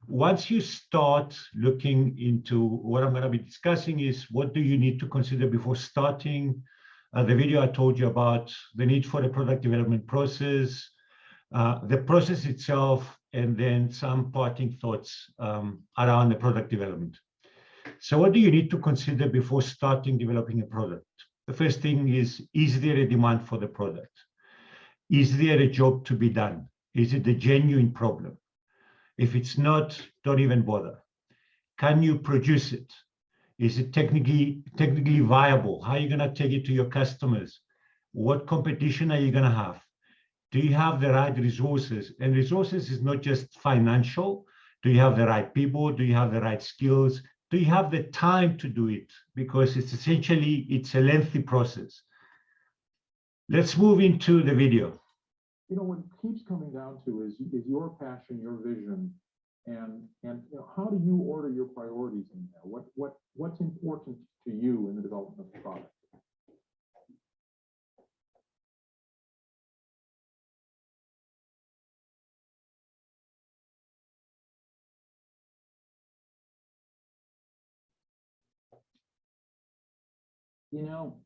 once you start looking into what I'm going to be discussing is what do you need to consider before starting. The video I told you about the need for the product development process, the process itself, and then some parting thoughts around the product development. So what do you need to consider before starting developing a product? The first thing is there a demand for the product? Is there a job to be done? Is it a genuine problem? If it's not, don't even bother. Can you produce it? Is it technically viable? How are you going to take it to your customers? What competition are you going to have? Do you have the right resources? And resources is not just financial. Do you have the right people? Do you have the right skills? Do you have the time to do it? Because it's a lengthy process. Let's move into the video. You know, what it keeps coming down to is your passion, your vision, and you know, how do you order your priorities in there? What's important to you in the development of the product? You know,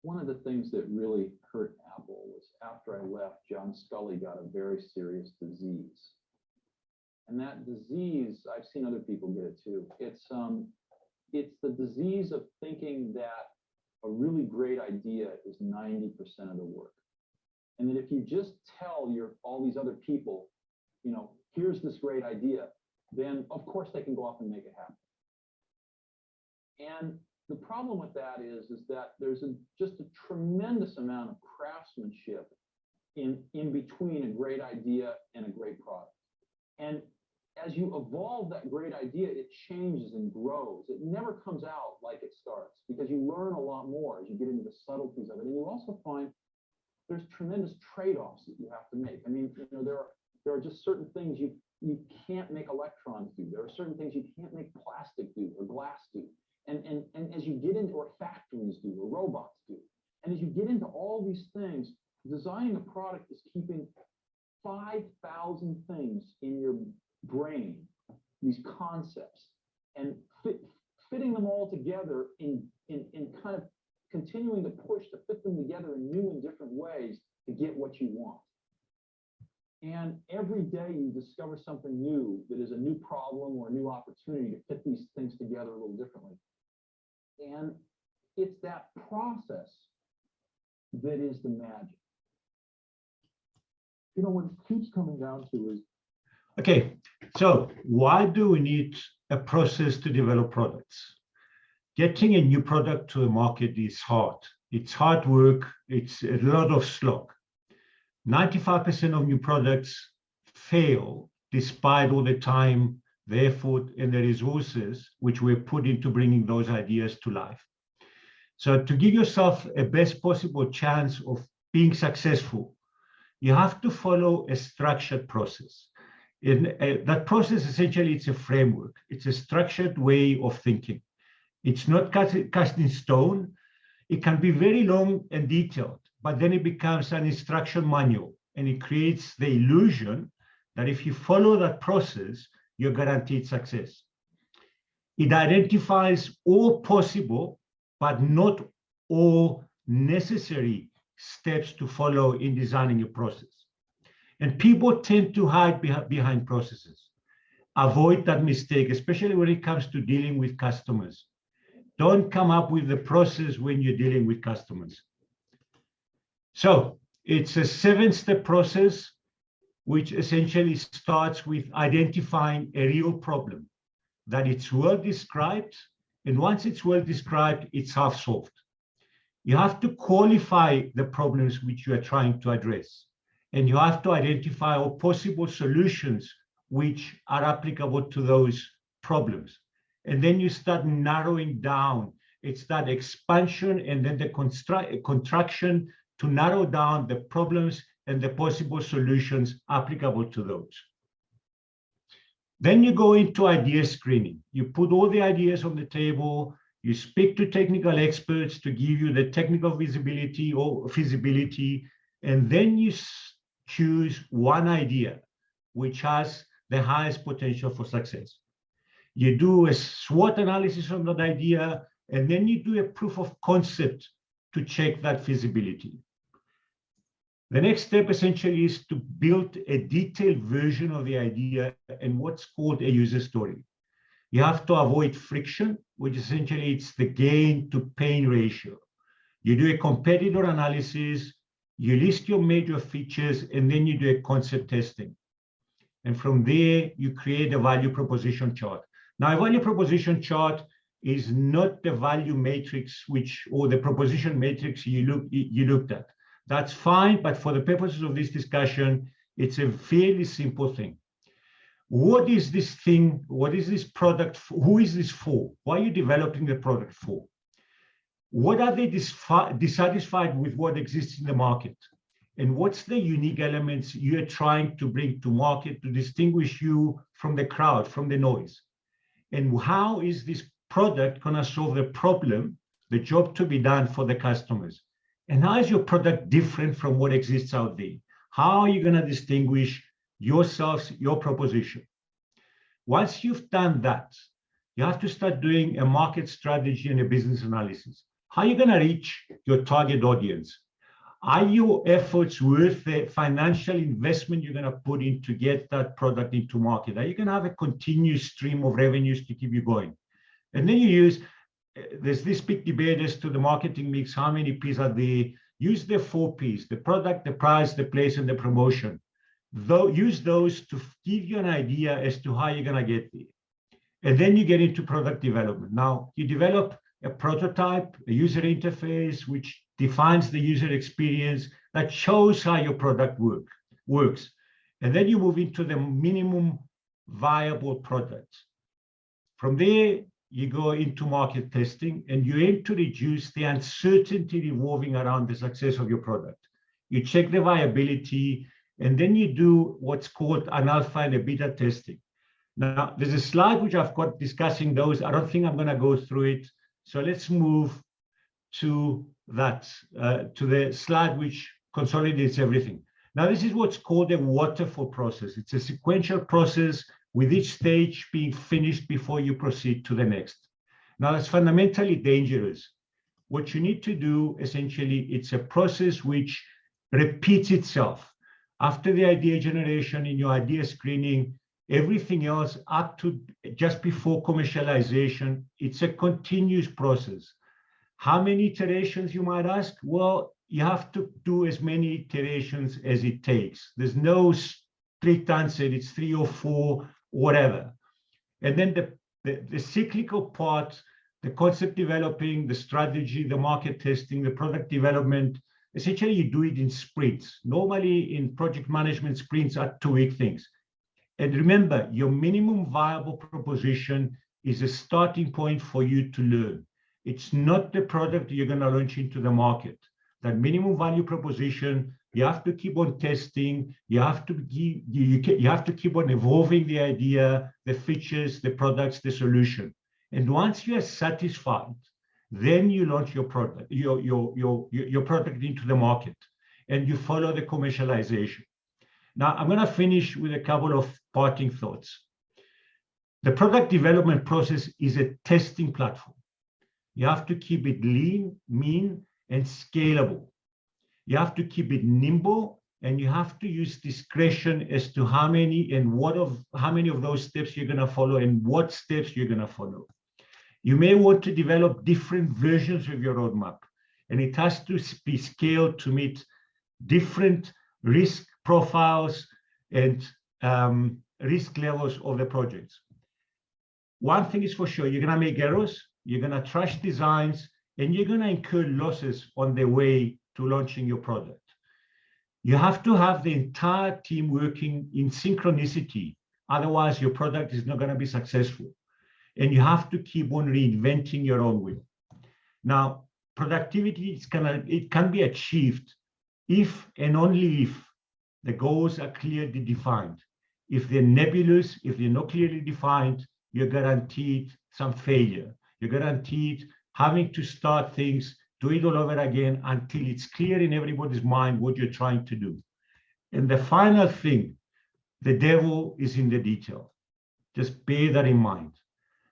one of the things that really hurt Apple was after I left, John Scully got a very serious disease. And that disease, I've seen other people get it too. It's the disease of thinking that a really great idea is 90% of the work. And that if you just tell all these other people, you know, here's this great idea, then of course they can go off and make it happen. And the problem with that is that there's just a tremendous amount of craftsmanship in between a great idea and a great product. And as you evolve that great idea, it changes and grows. It never comes out like it starts because you learn a lot more as you get into the subtleties of it. And you also find there's tremendous trade-offs that you have to make. I mean, you know, there are just certain things you can't make electrons do. There are certain things you can't make plastic do or glass do. And as you get into, or factories do, or robots do, and as you get into all these things, designing a product is keeping 5,000 things in your brain, these concepts, and fitting them all together in kind of continuing to push to fit them together in new and different ways to get what you want. And every day you discover something new that is a new problem or a new opportunity to fit these things together a little differently. And it's that process that is the magic. You know, what it keeps coming down to is, okay, so why do we need a process to develop products? Getting a new product to a market is hard. It's hard work. It's a lot of slog. 95% of new products fail despite all the time, the effort, and the resources which were put into bringing those ideas to life. So to give yourself a best possible chance of being successful, you have to follow a structured process. That process, essentially, it's a framework. It's a structured way of thinking. It's not cast in stone. It can be very long and detailed, but then it becomes an instruction manual, and it creates the illusion that if you follow that process, you're guaranteed success. It identifies all possible, but not all necessary steps to follow in designing a process. And people tend to hide behind processes. Avoid that mistake, especially when it comes to dealing with customers. Don't come up with the process when you're dealing with customers. So it's a 7-step process, which essentially starts with identifying a real problem, that it's well described, and once it's well described, it's half solved. You have to qualify the problems which you are trying to address, and you have to identify all possible solutions which are applicable to those problems. And then you start narrowing down. It's that expansion and then the contraction to narrow down the problems and the possible solutions applicable to those. Then you go into idea screening. You put all the ideas on the table, you speak to technical experts to give you the technical visibility or feasibility, and then you choose one idea which has the highest potential for success. You do a SWOT analysis on that idea, and then you do a proof of concept to check that feasibility. The next step essentially is to build a detailed version of the idea and what's called a user story. You have to avoid friction, which essentially it's the gain to pain ratio. You do a competitor analysis, you list your major features, and then you do a concept testing. And from there, you create a value proposition chart. Now, a value proposition chart is not the value matrix or the proposition matrix you looked at. That's fine, but for the purposes of this discussion, it's a fairly simple thing. What is this thing? What is this product? Who is this for? Why are you developing the product for? What are they dissatisfied with what exists in the market? And what's the unique elements you're trying to bring to market to distinguish you from the crowd, from the noise? And how is this product going to solve the problem, the job to be done for the customers? And how is your product different from what exists out there? How are you going to distinguish yourselves, your proposition? Once you've done that, you have to start doing a market strategy and a business analysis. How are you going to reach your target audience? Are your efforts worth the financial investment you're going to put in to get that product into market? Are you going to have a continuous stream of revenues to keep you going? And then you use, there's this big debate as to the marketing mix, how many P's are there? Use the 4 P's, the product, the price, the place, and the promotion. Use those to give you an idea as to how you're going to get there. And then you get into product development. Now, you develop a prototype, a user interface, which defines the user experience that shows how your product works. And then you move into the minimum viable product. From there, you go into market testing, and you aim to reduce the uncertainty revolving around the success of your product. You check the viability, and then you do what's called an alpha and a beta testing. Now, there's a slide which I've got discussing those. I don't think I'm going to go through it. So let's move to that, to the slide which consolidates everything. Now, this is what's called a waterfall process. It's a sequential process with each stage being finished before you proceed to the next. Now, that's fundamentally dangerous. What you need to do, essentially, it's a process which repeats itself. After the idea generation, in your idea screening, everything else up to just before commercialization, it's a continuous process. How many iterations, you might ask? Well, you have to do as many iterations as it takes. There's no strict answer. It's 3 or 4, whatever. And then the cyclical part, the concept developing, the strategy, the market testing, the product development, essentially you do it in sprints. Normally in project management, sprints are 2-week things. And remember, your minimum viable proposition is a starting point for you to learn. It's not the product you're going to launch into the market. That minimum value proposition, you have to keep on testing. You have to keep on evolving the idea, the features, the products, the solution. And once you are satisfied, then you launch your product, your product into the market, and you follow the commercialization. Now, I'm going to finish with a couple of parting thoughts. The product development process is a testing platform. You have to keep it lean, mean, and scalable. You have to keep it nimble, and you have to use discretion as to how many of those steps you're going to follow and what steps you're going to follow. You may want to develop different versions of your roadmap, and it has to be scaled to meet different risk profiles and risk levels of the projects. One thing is for sure, you're going to make errors, you're going to trash designs, and you're going to incur losses on the way to launching your product. You have to have the entire team working in synchronicity. Otherwise, your product is not going to be successful. And you have to keep on reinventing your own wheel. Now, productivity it can be achieved if and only if the goals are clearly defined. If they're nebulous, if they're not clearly defined, you're guaranteed some failure. You're guaranteed having to start things, do it all over again until it's clear in everybody's mind what you're trying to do. And the final thing, the devil is in the detail. Just bear that in mind.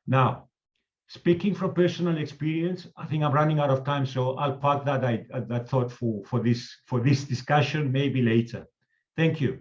Now, speaking from personal experience, I think I'm running out of time, so I'll park that thought for this discussion maybe later. Thank you.